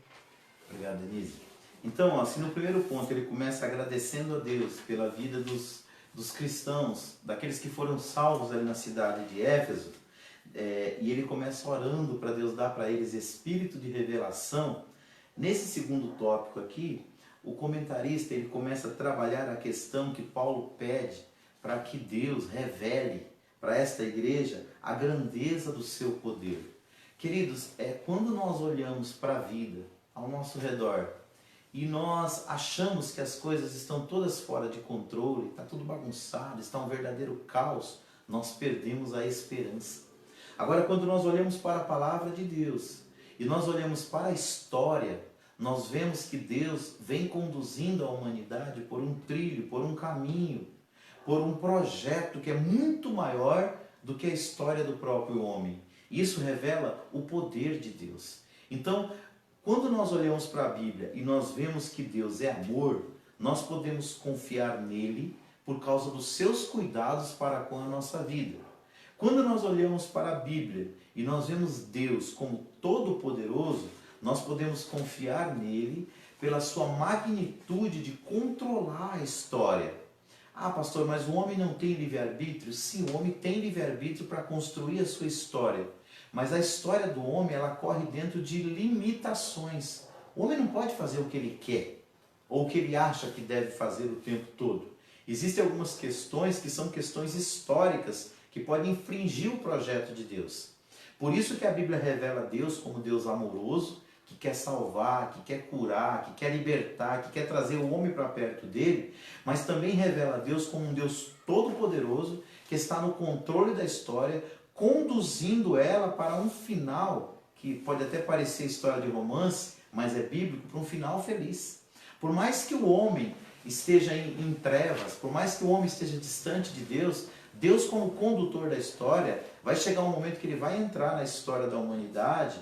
Obrigado, Denise. Então, assim, no primeiro ponto, ele começa agradecendo a Deus pela vida dos cristãos, daqueles que foram salvos ali na cidade de Éfeso, e ele começa orando para Deus dar para eles espírito de revelação. Nesse segundo tópico aqui, o comentarista ele começa a trabalhar a questão que Paulo pede para que Deus revele para esta igreja a grandeza do seu poder. Queridos, quando nós olhamos para a vida ao nosso redor e nós achamos que as coisas estão todas fora de controle, está tudo bagunçado, está um verdadeiro caos, nós perdemos a esperança. Agora, quando nós olhamos para a palavra de Deus e nós olhamos para a história, nós vemos que Deus vem conduzindo a humanidade por um trilho, por um caminho, por um projeto que é muito maior do que a história do próprio homem. Isso revela o poder de Deus. Então, quando nós olhamos para a Bíblia e nós vemos que Deus é amor, nós podemos confiar nele por causa dos seus cuidados para com a nossa vida. Quando nós olhamos para a Bíblia e nós vemos Deus como todo-poderoso, nós podemos confiar nele pela sua magnitude de controlar a história. Ah, pastor, mas o homem não tem livre-arbítrio? Sim, o homem tem livre-arbítrio para construir a sua história. Mas a história do homem, ela corre dentro de limitações. O homem não pode fazer o que ele quer, ou o que ele acha que deve fazer o tempo todo. Existem algumas questões que são questões históricas, que podem infringir o projeto de Deus. Por isso que a Bíblia revela Deus como Deus amoroso, que quer salvar, que quer curar, que quer libertar, que quer trazer o homem para perto dele, mas também revela Deus como um Deus todo-poderoso, que está no controle da história, conduzindo ela para um final, que pode até parecer história de romance, mas é bíblico, para um final feliz. Por mais que o homem esteja em trevas, por mais que o homem esteja distante de Deus, Deus como condutor da história, vai chegar um momento que ele vai entrar na história da humanidade.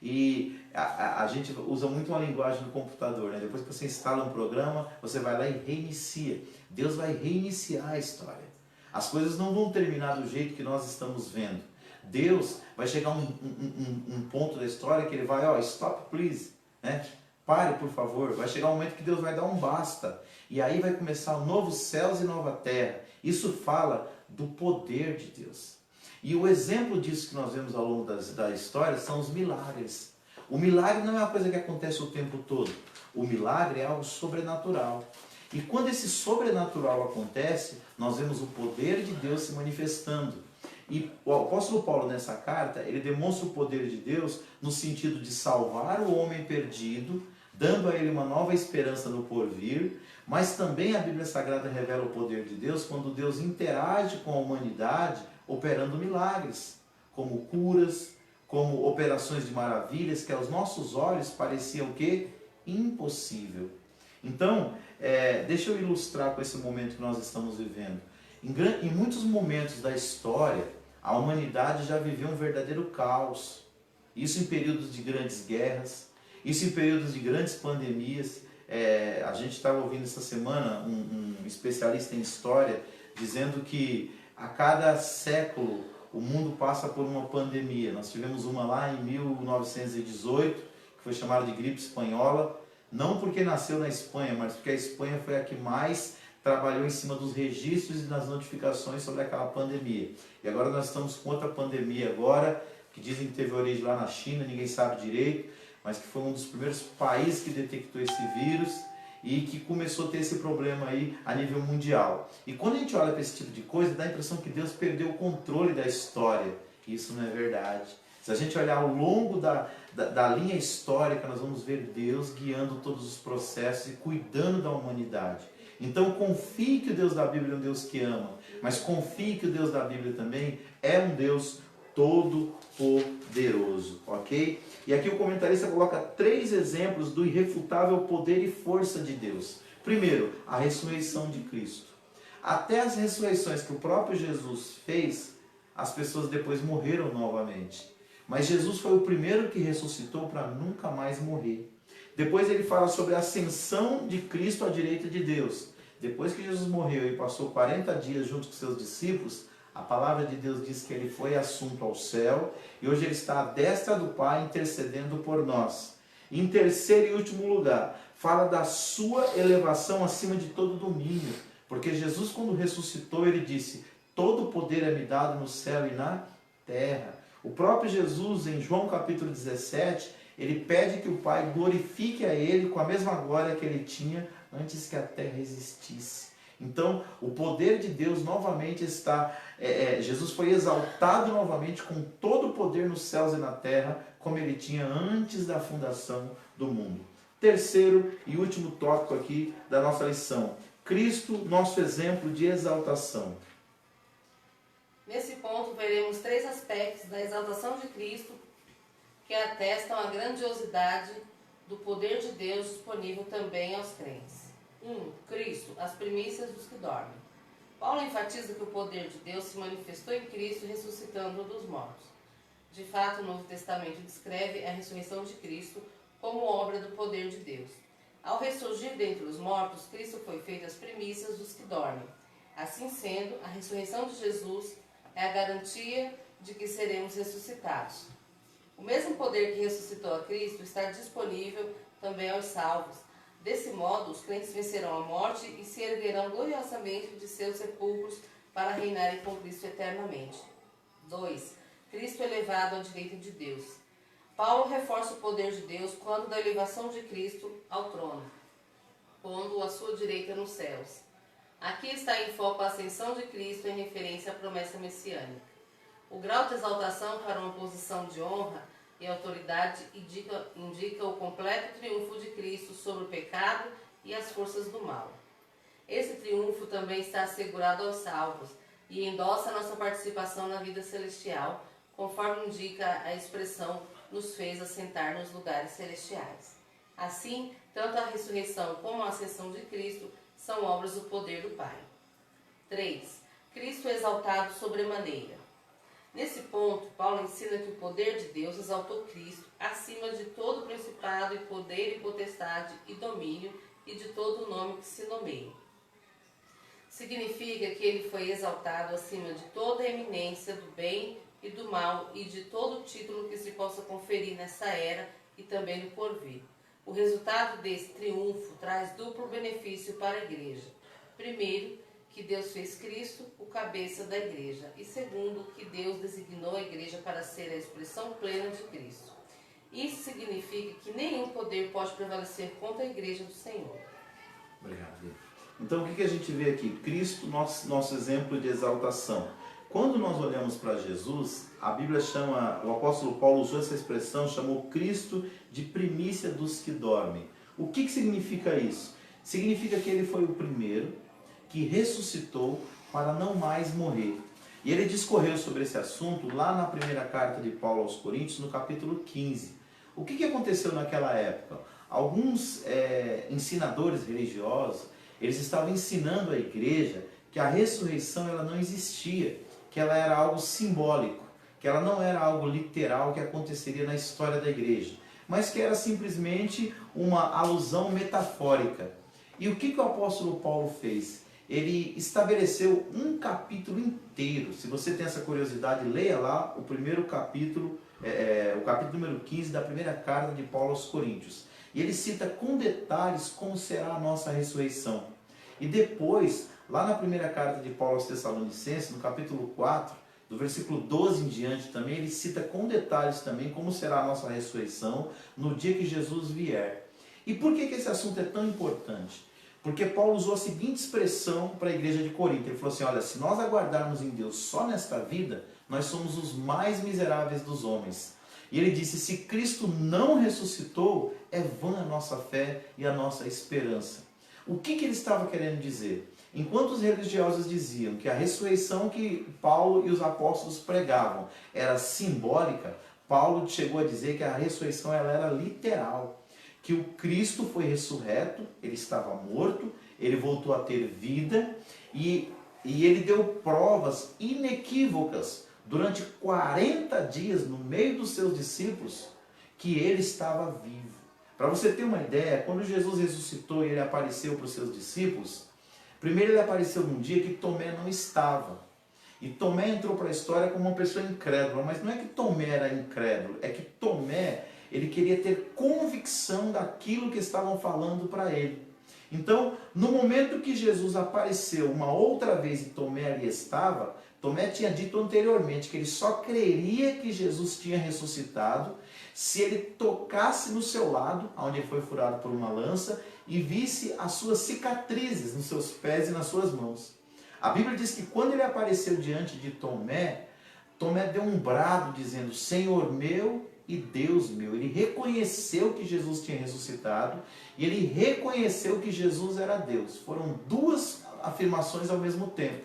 E a gente usa muito uma linguagem no computador, né? Depois que você instala um programa, você vai lá e reinicia. Deus vai reiniciar a história. As coisas não vão terminar do jeito que nós estamos vendo. Deus vai chegar um ponto da história que ele vai, ó, stop please, né? Pare, por favor. Vai chegar um momento que Deus vai dar um basta. E aí vai começar novos céus e nova terra. Isso fala do poder de Deus. E o exemplo disso que nós vemos ao longo da história são os milagres. O milagre não é uma coisa que acontece o tempo todo. O milagre é algo sobrenatural. E quando esse sobrenatural acontece, nós vemos o poder de Deus se manifestando. E o apóstolo Paulo, nessa carta, ele demonstra o poder de Deus no sentido de salvar o homem perdido, dando a ele uma nova esperança no porvir, mas também a Bíblia Sagrada revela o poder de Deus quando Deus interage com a humanidade, operando milagres, como curas, como operações de maravilhas, que aos nossos olhos pareciam o quê? Impossível. Então, deixa eu ilustrar com esse momento que nós estamos vivendo. Em muitos momentos da história, a humanidade já viveu um verdadeiro caos. Isso em períodos de grandes guerras, isso em períodos de grandes pandemias. A gente estava ouvindo essa semana um especialista em história dizendo que a cada século o mundo passa por uma pandemia. Nós tivemos uma lá em 1918, que foi chamada de gripe espanhola, não porque nasceu na Espanha, mas porque a Espanha foi a que mais trabalhou em cima dos registros e das notificações sobre aquela pandemia. E agora nós estamos com outra pandemia agora, que dizem que teve origem lá na China, ninguém sabe direito, mas que foi um dos primeiros países que detectou esse vírus e que começou a ter esse problema aí a nível mundial. E quando a gente olha para esse tipo de coisa, dá a impressão que Deus perdeu o controle da história. Isso não é verdade. Se a gente olhar ao longo da linha histórica, nós vamos ver Deus guiando todos os processos e cuidando da humanidade. Então confie que o Deus da Bíblia é um Deus que ama, mas confie que o Deus da Bíblia também é um Deus todo-poderoso, ok? E aqui o comentarista coloca 3 exemplos do irrefutável poder e força de Deus. Primeiro, a ressurreição de Cristo. Até as ressurreições que o próprio Jesus fez, as pessoas depois morreram novamente. Mas Jesus foi o primeiro que ressuscitou para nunca mais morrer. Depois ele fala sobre a ascensão de Cristo à direita de Deus. Depois que Jesus morreu e passou 40 dias junto com seus discípulos, a palavra de Deus diz que ele foi assunto ao céu e hoje ele está à destra do Pai intercedendo por nós. Em terceiro e último lugar, fala da sua elevação acima de todo domínio. Porque Jesus, quando ressuscitou, ele disse: todo poder é me dado no céu e na terra. O próprio Jesus, em João capítulo 17, ele pede que o Pai glorifique a ele com a mesma glória que ele tinha antes que a terra existisse. Então, o poder de Deus novamente está... Jesus foi exaltado novamente com todo o poder nos céus e na terra, como ele tinha antes da fundação do mundo. Terceiro e último tópico aqui da nossa lição. Cristo, nosso exemplo de exaltação.
Nesse ponto, veremos 3 aspectos da exaltação de Cristo que atestam a grandiosidade do poder de Deus disponível também aos crentes. 1. Cristo, as primícias dos que dormem. Paulo enfatiza que o poder de Deus se manifestou em Cristo ressuscitando-o dos mortos. De fato, o Novo Testamento descreve a ressurreição de Cristo como obra do poder de Deus. Ao ressurgir dentre os mortos, Cristo foi feito as primícias dos que dormem. Assim sendo, a ressurreição de Jesus é a garantia de que seremos ressuscitados. O mesmo poder que ressuscitou a Cristo está disponível também aos salvos. Desse modo, os crentes vencerão a morte e se erguerão gloriosamente de seus sepulcros para reinarem com Cristo eternamente. 2. Cristo elevado à direita de Deus. Paulo reforça o poder de Deus quando da elevação de Cristo ao trono, pondo-o à sua direita nos céus. Aqui está em foco a ascensão de Cristo em referência à promessa messiânica. O grau de exaltação para uma posição de honra e autoridade indica o completo triunfo de Cristo sobre o pecado e as forças do mal. Esse triunfo também está assegurado aos salvos e endossa nossa participação na vida celestial, conforme indica a expressão nos fez assentar nos lugares celestiais. Assim, tanto a ressurreição como a ascensão de Cristo são obras do poder do Pai. 3. Cristo exaltado sobremaneira. Nesse ponto, Paulo ensina que o poder de Deus exaltou Cristo acima de todo principado e poder e potestade e domínio e de todo o nome que se nomeia. Significa que ele foi exaltado acima de toda a eminência do bem e do mal e de todo título que se possa conferir nessa era e também no porvir. O resultado desse triunfo traz duplo benefício para a igreja. Primeiro, que Deus fez Cristo o cabeça da igreja. E segundo, que Deus designou a igreja para ser a expressão plena de Cristo. Isso significa que nenhum poder pode prevalecer contra a igreja do Senhor.
Obrigado. Então o que a gente vê aqui? Cristo, nosso exemplo de exaltação. Quando nós olhamos para Jesus, a Bíblia chama, o apóstolo Paulo usou essa expressão, chamou Cristo de primícia dos que dormem. O que significa isso? Significa que ele foi o primeiro que ressuscitou para não mais morrer. E ele discorreu sobre esse assunto lá na primeira carta de Paulo aos Coríntios, no capítulo 15. O que aconteceu naquela época? Alguns ensinadores religiosos, eles estavam ensinando à igreja que a ressurreição ela não existia, que ela era algo simbólico, que ela não era algo literal que aconteceria na história da igreja, mas que era simplesmente uma alusão metafórica. E o que o apóstolo Paulo fez? Ele estabeleceu um capítulo inteiro. Se você tem essa curiosidade, leia lá o primeiro capítulo, o capítulo número 15 da primeira carta de Paulo aos Coríntios. E ele cita com detalhes como será a nossa ressurreição. E depois, lá na primeira carta de Paulo aos Tessalonicenses, no capítulo 4, do versículo 12 em diante também, ele cita com detalhes também como será a nossa ressurreição no dia que Jesus vier. E por que esse assunto é tão importante? Porque Paulo usou a seguinte expressão para a igreja de Corinto. Ele falou assim, olha, se nós aguardarmos em Deus só nesta vida, nós somos os mais miseráveis dos homens. E ele disse, se Cristo não ressuscitou, é vã a nossa fé e a nossa esperança. O que ele estava querendo dizer? Enquanto os religiosos diziam que a ressurreição que Paulo e os apóstolos pregavam era simbólica, Paulo chegou a dizer que a ressurreição ela era literal. Que o Cristo foi ressurreto, ele estava morto, ele voltou a ter vida e ele deu provas inequívocas durante 40 dias no meio dos seus discípulos que ele estava vivo. Para você ter uma ideia, quando Jesus ressuscitou e ele apareceu para os seus discípulos, primeiro ele apareceu num dia que Tomé não estava. E Tomé entrou para a história como uma pessoa incrédula, mas não é que Tomé era incrédulo, é que Tomé ele queria ter convicção daquilo que estavam falando para ele. Então, no momento que Jesus apareceu uma outra vez e Tomé ali estava, Tomé tinha dito anteriormente que ele só creria que Jesus tinha ressuscitado se ele tocasse no seu lado, onde ele foi furado por uma lança, e visse as suas cicatrizes nos seus pés e nas suas mãos. A Bíblia diz que quando ele apareceu diante de Tomé, Tomé deu um brado dizendo, Senhor meu e Deus meu. Ele reconheceu que Jesus tinha ressuscitado e ele reconheceu que Jesus era Deus. Foram duas afirmações ao mesmo tempo.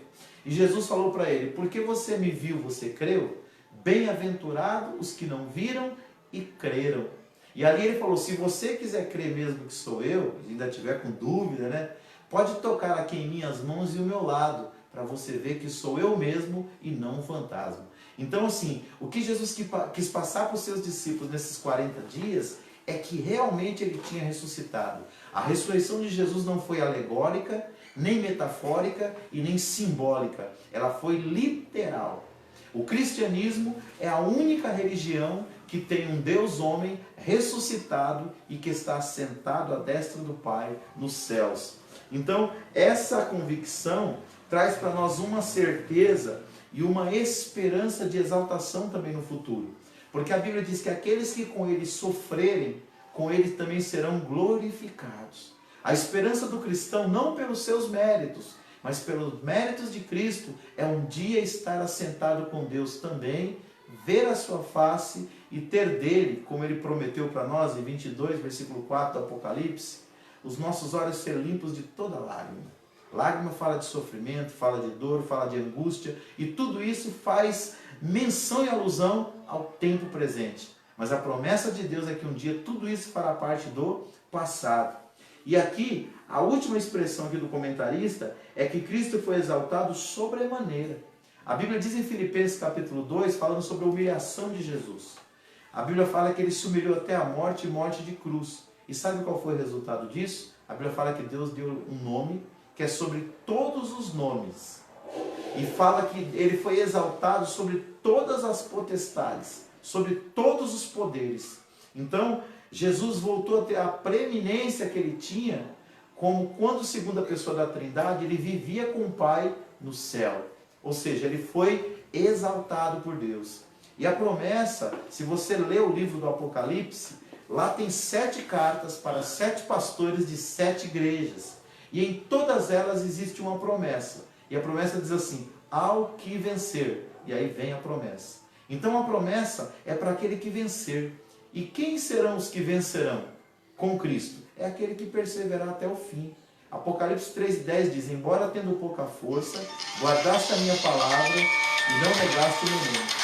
E Jesus falou para ele, porque você me viu, você creu? Bem-aventurado os que não viram e creram. E ali ele falou, se você quiser crer mesmo que sou eu, e ainda tiver com dúvida, né? Pode tocar aqui em minhas mãos e o meu lado, para você ver que sou eu mesmo e não um fantasma. Então assim, o que Jesus quis passar para os seus discípulos nesses 40 dias é que realmente ele tinha ressuscitado. A ressurreição de Jesus não foi alegórica, nem metafórica e nem simbólica. Ela foi literal. O cristianismo é a única religião que tem um Deus homem ressuscitado e que está sentado à destra do Pai nos céus. Então, essa convicção traz para nós uma certeza e uma esperança de exaltação também no futuro. Porque a Bíblia diz que aqueles que com ele sofrerem, com ele também serão glorificados. A esperança do cristão, não pelos seus méritos, mas pelos méritos de Cristo, é um dia estar assentado com Deus também, ver a sua face e ter dele, como ele prometeu para nós em 22, versículo 4 do Apocalipse, os nossos olhos ser limpos de toda lágrima. Lágrima fala de sofrimento, fala de dor, fala de angústia, e tudo isso faz menção e alusão ao tempo presente. Mas a promessa de Deus é que um dia tudo isso fará parte do passado. E aqui, a última expressão aqui do comentarista é que Cristo foi exaltado sobremaneira. A Bíblia diz em Filipenses capítulo 2, falando sobre a humilhação de Jesus. A Bíblia fala que ele se humilhou até a morte e morte de cruz. E sabe qual foi o resultado disso? A Bíblia fala que Deus deu um nome que é sobre todos os nomes. e fala que ele foi exaltado sobre todas as potestades, sobre todos os poderes. Então, Jesus voltou a ter a preeminência que ele tinha, como quando segunda pessoa da Trindade, ele vivia com o Pai no céu. Ou seja, ele foi exaltado por Deus. E a promessa, se você ler o livro do Apocalipse, lá tem 7 cartas para 7 pastores de 7 igrejas. E em todas elas existe uma promessa. E a promessa diz assim: ao que vencer. E aí vem a promessa. Então a promessa é para aquele que vencer. E quem serão os que vencerão com Cristo? É aquele que perseverar até o fim. Apocalipse 3,10 diz: embora tendo pouca força, guardaste a minha palavra e não negaste o meu nome.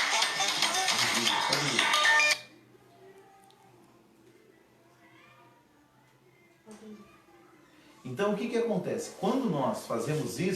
Então o que acontece? Quando nós fazemos isso,